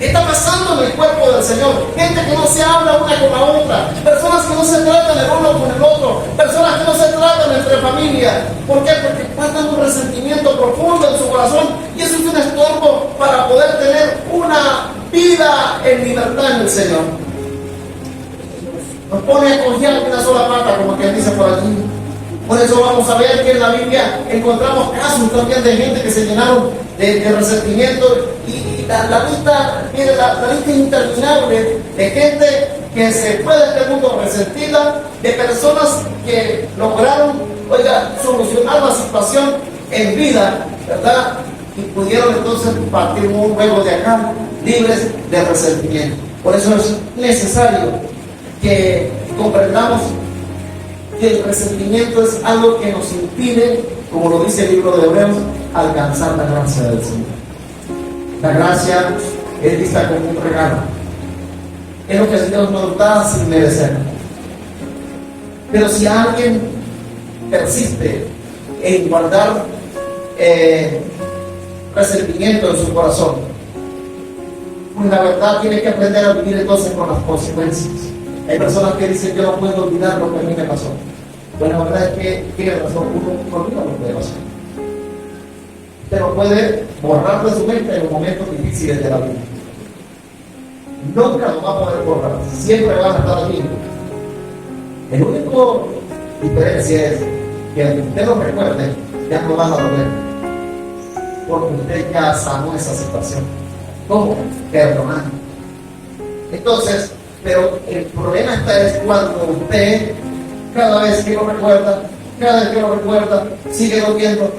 Está pasando en el cuerpo del Señor. Gente que no se habla una con la otra. Personas que no se tratan el uno con el otro. Personas que no se tratan entre familia. ¿Por qué? Porque guardan un resentimiento profundo en su corazón. Y eso es un estorbo para poder tener una vida en libertad en el Señor. Nos pone a confiar en una sola pata, como que dice por aquí. Por eso vamos a ver que en la Biblia encontramos casos también de gente que se llenaron de resentimiento y la lista es interminable de gente que se fue de este mundo resentida, de personas que lograron, solucionar la situación en vida, ¿verdad? Y pudieron entonces partir un juego de acá, libres de resentimiento. Por eso es necesario que comprendamos que el resentimiento es algo que nos impide, como lo dice el libro de Hebreos, alcanzar la gracia del Señor. La gracia es vista como un regalo. Es lo que Dios nos da sin merecer. Pero si alguien persiste en guardar resentimiento en su corazón, pues la verdad tiene que aprender a vivir entonces con las consecuencias. Hay personas que dicen, yo no puedo olvidar lo que a mí me pasó. Bueno, la verdad es que tiene razón, uno no olvida lo que le pasó. Usted lo puede borrar de su mente en los momentos difíciles de la vida. Nunca lo va a poder borrar, siempre van a estar allí. El único diferencia es que aunque usted lo recuerde, ya no van a doler, porque usted ya sanó esa situación. ¿Cómo? Perdonando. Entonces, pero el problema es cuando usted, cada vez que lo recuerda, sigue lo viendo,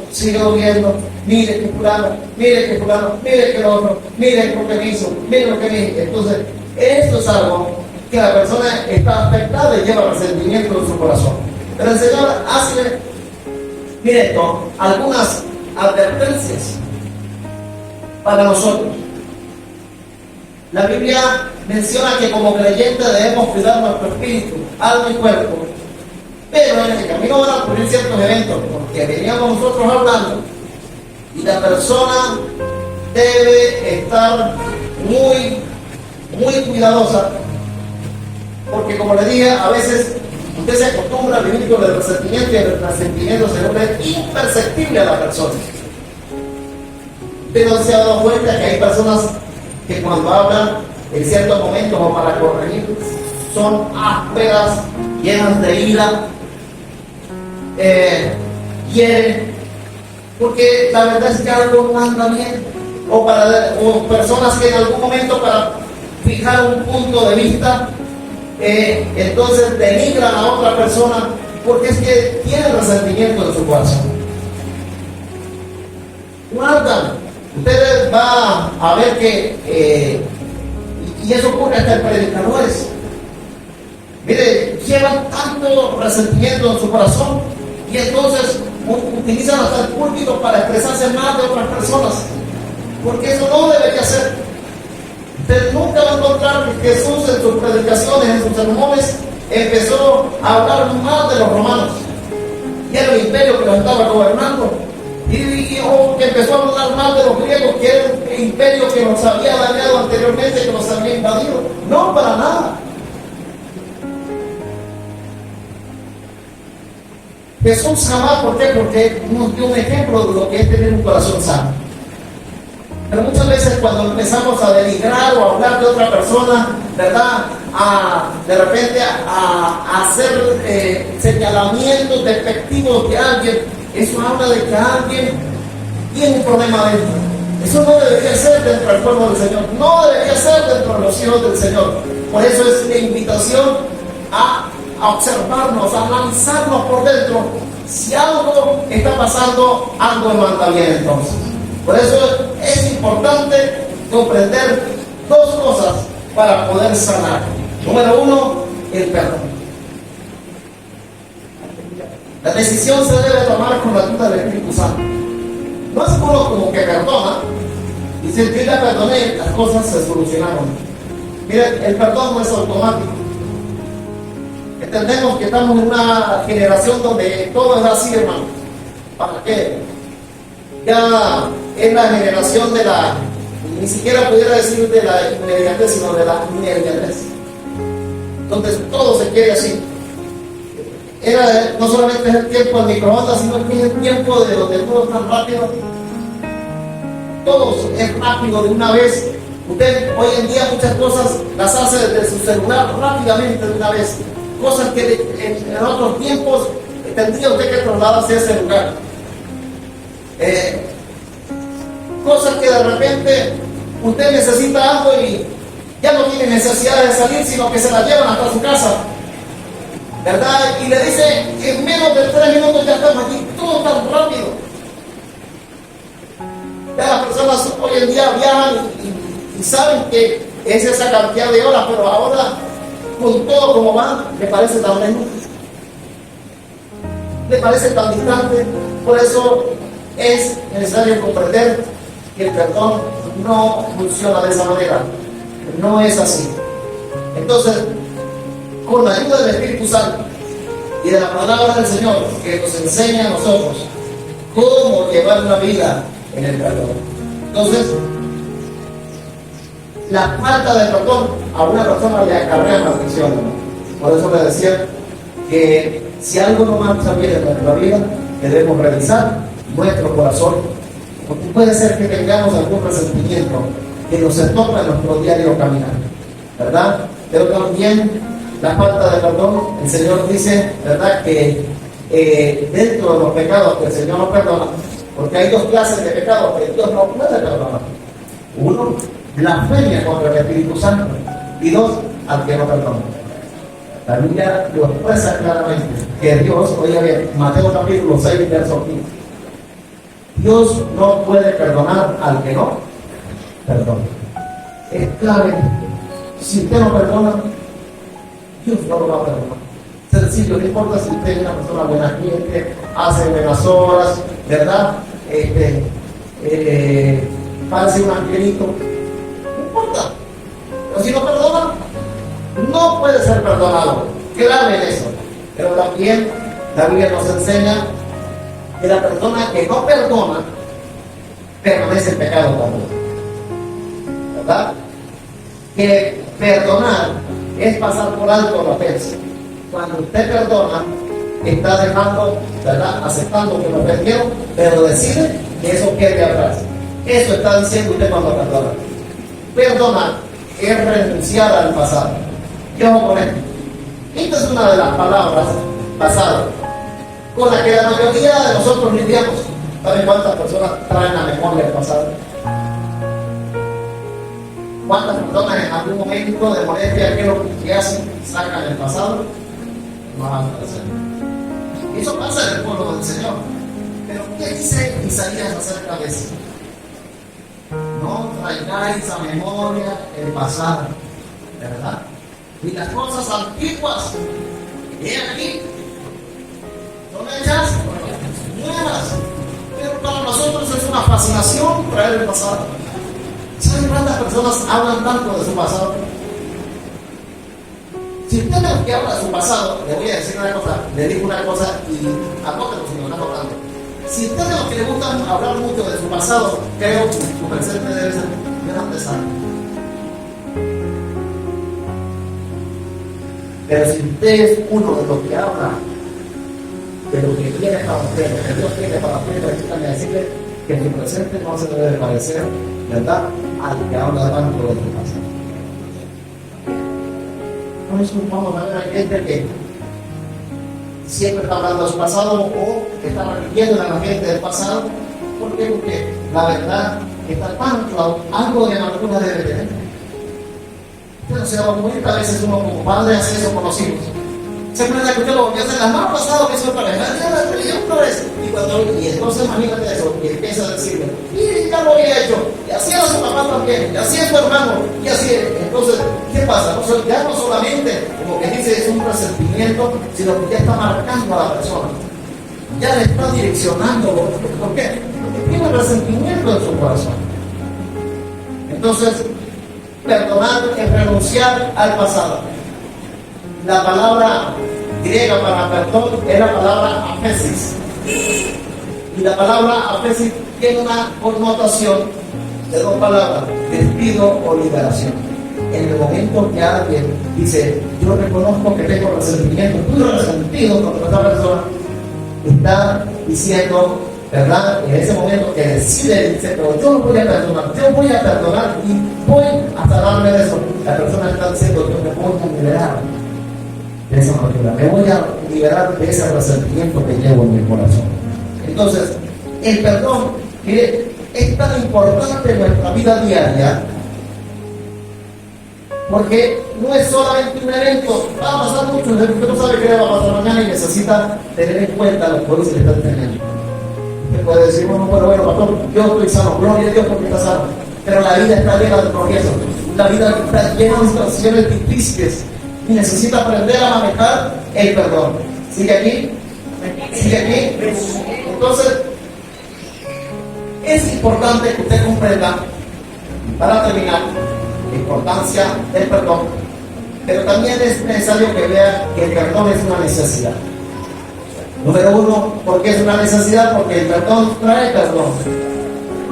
mire que fulano, mire que lo otro, mire lo que me hizo, mire lo que me hizo. Entonces, esto es algo que la persona está afectada y lleva resentimiento en su corazón. Pero el Señor hace, mire esto, algunas advertencias para nosotros. La Biblia menciona que como creyentes debemos cuidar nuestro espíritu, alma y cuerpo. Pero en el camino van a ocurrir ciertos eventos, porque veníamos nosotros hablando, y la persona debe estar muy, muy cuidadosa, porque como le dije, a veces usted se acostumbra a vivir con el resentimiento y el resentimiento se vuelve imperceptible a la persona. Usted no se ha dado cuenta que hay personas que cuando hablan en ciertos momentos o para corregir son ásperas, llenas de ira, hieren, porque la verdad es que algo no anda bien, o personas que en algún momento para fijar un punto de vista entonces denigran a otra persona porque es que tienen resentimiento en su corazón. Guardan. Ustedes van a ver que y eso ocurre hasta en predicadores. Mire, llevan tanto resentimiento en su corazón y entonces utilizan hasta el púlpito para expresarse más de otras personas, porque eso no debería ser. Usted nunca va a encontrar que Jesús en sus predicaciones, en sus sermones, empezó a hablar más de los romanos y era el imperio que los estaba gobernando, o que empezó a hablar más de los griegos, que era el imperio que nos había dañado anteriormente, que nos había invadido. No, para nada. Jesús jamás, ¿por qué? Porque nos dio un ejemplo de lo que es tener un corazón sano. Pero muchas veces cuando empezamos a denigrar o a hablar de otra persona, ¿verdad? De repente a hacer señalamientos despectivos de alguien, eso habla de que alguien tiene un problema dentro. Eso no debería ser dentro del pueblo del Señor, no debería ser dentro de los hijos del Señor. Por eso es la invitación a observarnos, a analizarnos por dentro si algo está pasando, algo no anda bien entonces. Por eso es importante comprender dos cosas para poder sanar. Número uno, el perdón. La decisión se debe tomar con la ayuda del Espíritu Santo. No es uno como que perdona y si yo ya perdoné, las cosas se solucionaron. Miren, el perdón no es automático. Entendemos que estamos en una generación donde todo es así, hermano. ¿Para qué? Ya es la generación de la, ni siquiera pudiera decir de la inmediatez, sino de la inmediatez, donde todo se quiere así. No solamente es el tiempo del microondas, sino que es el tiempo de donde todo es tan rápido. Todo es rápido de una vez. Usted hoy en día muchas cosas las hace desde su celular rápidamente de una vez. Cosas que en otros tiempos tendría usted que trasladarse a ese lugar. Cosas que de repente usted necesita algo y ya no tiene necesidad de salir, sino que se la llevan hasta su casa, ¿verdad? Y le dice, en menos de 3 minutos ya estamos aquí, todo tan rápido. Ya las personas hoy en día viajan y saben que es esa cantidad de horas, pero ahora con todo como van, le parece tan lejos, le parece tan distante. Por eso es necesario comprender que el perdón no funciona de esa manera, no es así. Entonces, con la ayuda del Espíritu Santo y de la palabra del Señor que nos enseña a nosotros cómo llevar una vida en el perdón. Entonces, la falta de perdón a una persona le acarrea maldición. Por eso le decía que si algo no marcha bien en nuestra vida, debemos revisar nuestro corazón, porque puede ser que tengamos algún resentimiento que nos estorba en nuestro diario caminar, ¿verdad? Pero también la falta de perdón, el Señor dice, ¿verdad?, que dentro de los pecados que el Señor nos perdona, porque hay 2 clases de pecados que Dios no puede perdonar. Uno, blasfemia contra el Espíritu Santo, y 2, al que no perdona. La Biblia lo expresa claramente, que Dios, oiga bien, Mateo capítulo 6, verso 15, Dios no puede perdonar al que no perdona. Es clave. Si usted no perdona, Dios no lo va a perdonar. Sencillo, no importa si usted es una persona buena gente, hace buenas horas, ¿verdad? Parece un angelito, no importa. Pero si no perdona, no puede ser perdonado. Clave en eso. Pero también la Biblia nos enseña que la persona que no perdona permanece en pecado también, ¿verdad? Que perdonar es pasar por alto la ofensa. Cuando usted perdona, está dejando, ¿verdad?, aceptando que lo ofendieron, pero decide que eso quede atrás. Eso está diciendo usted cuando perdona. Perdonar es renunciar al pasado. Yo con esto. Esta es una de las palabras pasadas con la que la mayoría de nosotros lidiamos. ¿Saben cuántas personas traen la memoria del pasado? ¿Cuántas personas en algún momento de molestia, qué es lo que hacen? Sacan el pasado, no van a aparecer. Eso pasa en el pueblo del Señor. Pero ¿qué dice Isaías acerca de eso? No traigáis a memoria el pasado, ¿verdad? Y las cosas antiguas, he aquí, son hechas nuevas. Pero para nosotros es una fascinación traer el pasado. ¿Saben cuántas personas hablan tanto de su pasado? Si usted es que habla de su pasado, le voy a decir una cosa, le digo una cosa y anótelo si no está hablando. Si usted es de los que le gusta hablar mucho de su pasado, creo que su presente debe ser menos pesado. Pero si usted es uno de los que habla de lo que quiere para usted, lo que Dios quiere para usted, permítame decirle que su presente no se debe de parecer, ¿verdad?, al que habla tanto de su pasado. Por eso vamos a ver a gente que siempre está hablando de su pasado o que está repitiendo a la gente del pasado. ¿Por qué? Porque la verdad está tan claro, algo de amargura debe tener. Pero se va a morir, a veces uno como padre hace eso con los hijos. ¿Se acuerda que usted lo volvió a hacer la mano pasada que hizo otra vez? La religión otra vez. Y entonces imagínate eso, y empieza a decirle, mire, ya lo había hecho, y así era su papá también, y así es tu hermano, y así es. Entonces, ¿qué pasa? Ya no solamente, como que dice, es un resentimiento, sino que ya está marcando a la persona. Ya le está direccionando. ¿Por qué? Porque tiene resentimiento en su corazón. Entonces, perdonar es renunciar al pasado. La palabra griega para perdón es la palabra aphesis. Y la palabra aphesis tiene una connotación de dos palabras: despido o liberación. En el momento que alguien dice, yo reconozco que tengo resentimiento, estoy resentido contra otra persona, está diciendo, ¿verdad? En ese momento que decide, dice, pero yo voy a perdonar y voy a salvarme de eso. La persona está diciendo, yo me voy a liberar de esa manera, me voy a liberar de ese resentimiento que llevo en mi corazón. Entonces, el perdón, mire, es tan importante en nuestra vida diaria, porque no es solamente un evento. Va a pasar mucho, usted no sabe qué va a pasar mañana y necesita tener en cuenta lo que hoy se le está teniendo. Usted puede decir, bueno, pastor, yo estoy sano, gloria a Dios porque está sano, pero la vida está llena de tropiezos, la vida está llena de situaciones difíciles y necesita aprender a manejar el perdón. ¿Sigue aquí? ¿Sigue aquí? Entonces, es importante que usted comprenda, para terminar, la importancia del perdón, pero también es necesario que vea que el perdón es una necesidad. Número uno, porque es una necesidad, porque el perdón trae perdón.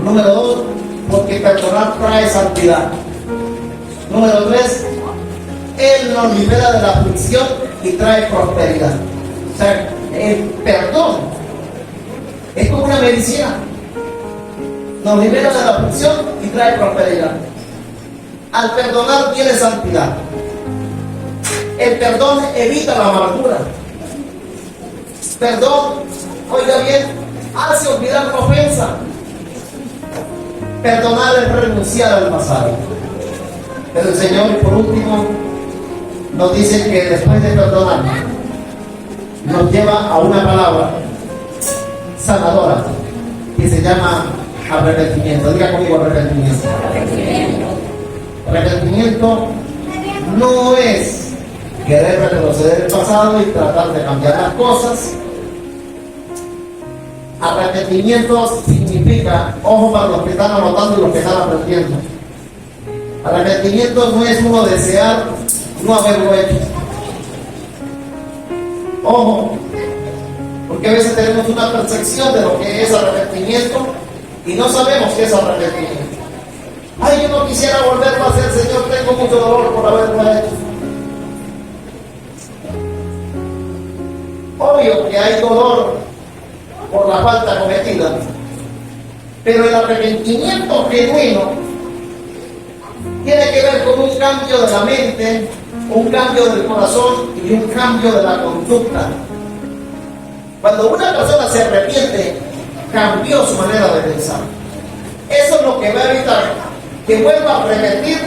Número dos, porque perdonar trae santidad. Número tres, Él nos libera de la aflicción y trae prosperidad. O sea, el perdón es como una medicina. Nos libera de la aflicción y trae prosperidad. Al perdonar viene santidad. El perdón evita la amargura. Perdón, oiga bien, hace olvidar la ofensa. Perdonar es renunciar al pasado. Pero el Señor, por último, nos dice que después de perdonar, nos lleva a una palabra sanadora que se llama arrepentimiento. Diga conmigo arrepentimiento. Arrepentimiento no es querer retroceder el pasado y tratar de cambiar las cosas. Arrepentimiento significa, ojo para los que están anotando y los que están aprendiendo, arrepentimiento no es uno desear no haberlo hecho. Ojo, porque a veces tenemos una percepción de lo que es arrepentimiento y no sabemos qué es arrepentimiento. Ay, yo no quisiera volverlo a hacer, Señor, tengo mucho dolor por haberlo hecho. Obvio que hay dolor por la falta cometida, pero el arrepentimiento genuino tiene que ver con un cambio de la mente, un cambio del corazón y un cambio de la conducta. Cuando una persona se arrepiente, cambió su manera de pensar. Eso es lo que va a evitar que vuelva a repetir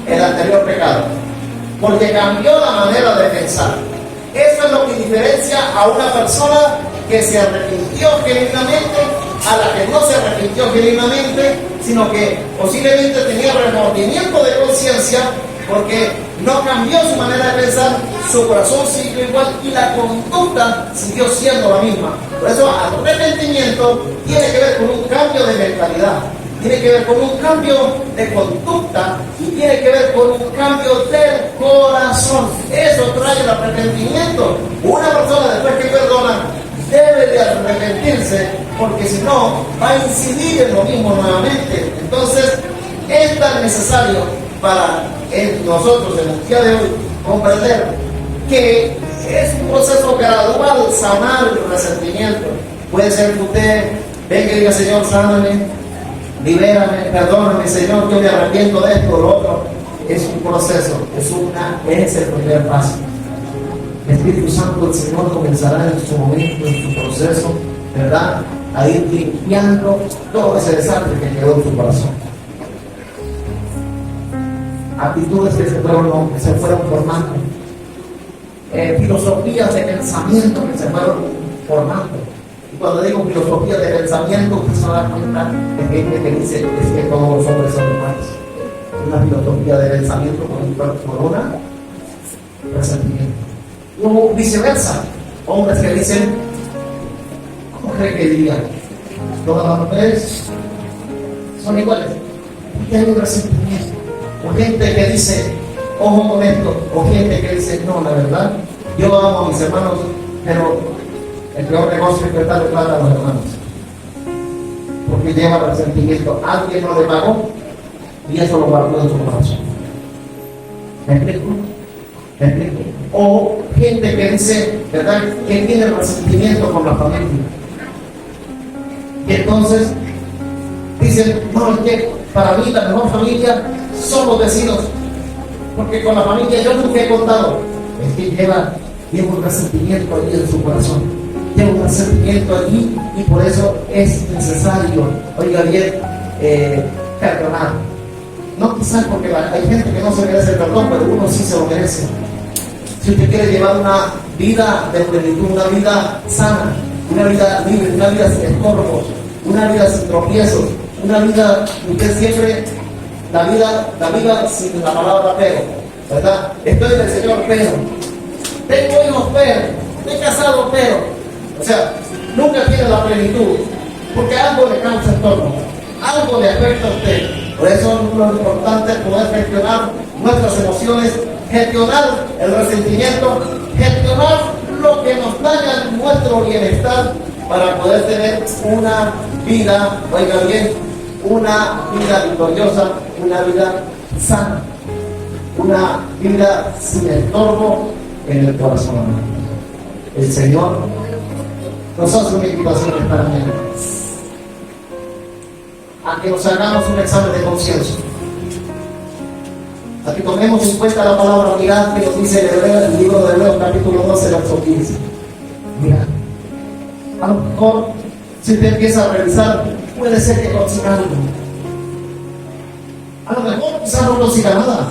el anterior pecado, porque cambió la manera de pensar. Eso es lo que diferencia a una persona que se arrepintió genuinamente a la que no se arrepintió genuinamente, sino que posiblemente tenía remordimiento de conciencia porque no cambió su manera de pensar, su corazón siguió igual y la conducta siguió siendo la misma. Por eso el arrepentimiento tiene que ver con un cambio de mentalidad, tiene que ver con un cambio de conducta y tiene que ver con un cambio del corazón. Eso trae el arrepentimiento. Una persona después que perdona debe de arrepentirse, porque si no va a incidir en lo mismo nuevamente. Entonces es tan necesario para nosotros en el día de hoy comprender que es un proceso gradual sanar el resentimiento. Puede ser que usted venga y diga, Señor, sáname, libérame, perdóname, Señor, yo me arrepiento de esto o lo otro. Es un proceso, es el primer paso. El Espíritu Santo del Señor comenzará en su momento, en su proceso, ¿verdad?, a ir limpiando todo ese desastre que quedó en su corazón. Actitudes que se fueron formando. filosofías de pensamiento que se fueron formando. Y cuando digo filosofías de pensamiento, usted se da cuenta de gente que dice es que todos los hombres son iguales. Una filosofía de pensamiento por una resentimiento. O viceversa, hombres que dicen, ¿cómo cree que dirían? Todas las mujeres son iguales. Porque hay un resentimiento. O gente que dice, ojo con esto, o gente que dice, no, la verdad, yo amo a mis hermanos, pero el peor negocio es prestarle plata a los hermanos. Porque lleva resentimiento. Alguien no le pagó y eso lo guardó en su corazón. ¿Me explico? ¿Me explico? O gente que dice, ¿verdad?, que tiene resentimiento con la familia. Y entonces dicen, no, es que para mí la mejor familia son los vecinos. Porque con la familia yo nunca he contado. Es que lleva un resentimiento allí en su corazón. Lleva un resentimiento allí y por eso es necesario, oiga bien, perdonar. No quizás porque hay gente que no se merece el perdón, pero uno sí se lo merece. Si usted quiere llevar una vida de plenitud, una vida sana, una vida libre, una vida sin estorbos, una vida sin tropiezos, una vida, usted siempre, la vida sin la palabra pero, ¿verdad? Estoy en el Señor pero, tengo hijos pero, estoy casado pero, o sea, nunca tiene la plenitud, porque algo le causa estorbo, algo le afecta a usted. Por eso lo importante es poder gestionar nuestras emociones, gestionar el resentimiento, gestionar lo que nos daña nuestro bienestar para poder tener una vida, oiga bien, una vida victoriosa, una vida sana, una vida sin estorbo en el corazón. El Señor nos hace una invitación esta mañana a que nos hagamos un examen de conciencia, a que tomemos en cuenta la palabra mirad que nos dice el libro de Hebreos capítulo 12, verso 15. Mirad, a lo mejor si usted empieza a revisar, puede ser que consiga algo. A lo mejor quizás no consiga nada,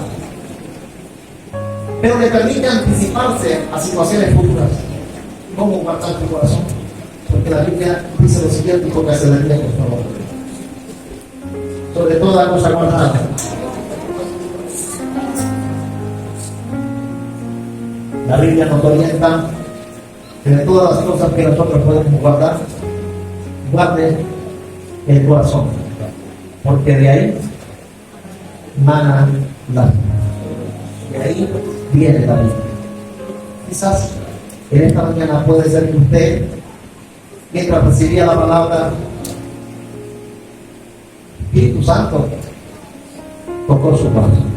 pero le permite anticiparse a situaciones futuras. ¿Cómo guardar tu corazón? Porque la Biblia dice lo siguiente, y póngase de pie, por favor. Sobre toda cosa guardada, la Biblia nos orienta que de todas las cosas que nosotros podemos guardar, guarde el corazón, porque de ahí mana la vida, de ahí viene la vida. Quizás en esta mañana puede ser que usted, mientras recibía la palabra, Espíritu Santo tocó su corazón.